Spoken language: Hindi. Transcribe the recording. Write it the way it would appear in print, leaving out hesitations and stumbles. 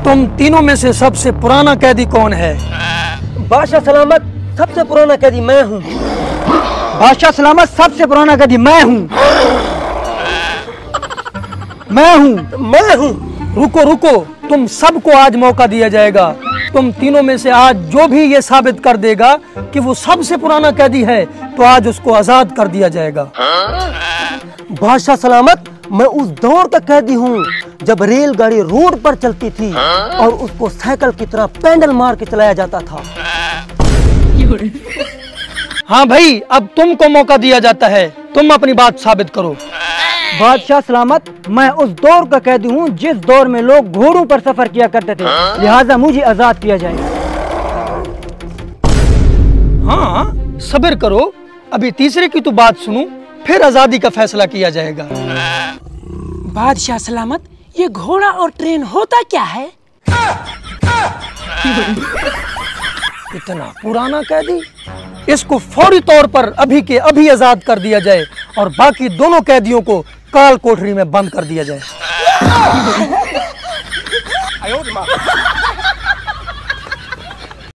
तुम तीनों में से सबसे पुराना कैदी कौन है? बादशाह सलामत, सबसे पुराना कैदी मैं हूँ। बादशाह सलामत, सबसे पुराना कैदी मैं हूँ। मैं हूँ। रुको रुको, तुम सबको आज मौका दिया जाएगा। तुम तीनों में से आज जो भी ये साबित कर देगा कि वो सबसे पुराना कैदी है, तो आज उसको आजाद कर दिया जाएगा। बादशाह सलामत, मैं उस दौर का कैदी हूँ जब रेलगाड़ी रोड पर चलती थी और उसको साइकिल की तरह पैडल मार के चलाया जाता था। हाँ भाई, अब तुमको मौका दिया जाता है, तुम अपनी बात साबित करो। बादशाह सलामत, मैं उस दौर का कैदी हूँ जिस दौर में लोग घोड़ों पर सफर किया करते थे, लिहाजा मुझे आजाद किया जाए। हाँ, सब्र करो, अभी तीसरे की तो बात सुनूं, फिर आजादी का फैसला किया जाएगा। बादशाह सलामत, ये घोड़ा और ट्रेन होता क्या है? इतना पुराना कैदी, इसको फौरी तौर पर अभी के अभी आजाद कर दिया जाए और बाकी दोनों कैदियों को काल कोठरी में बंद कर दिया जाए।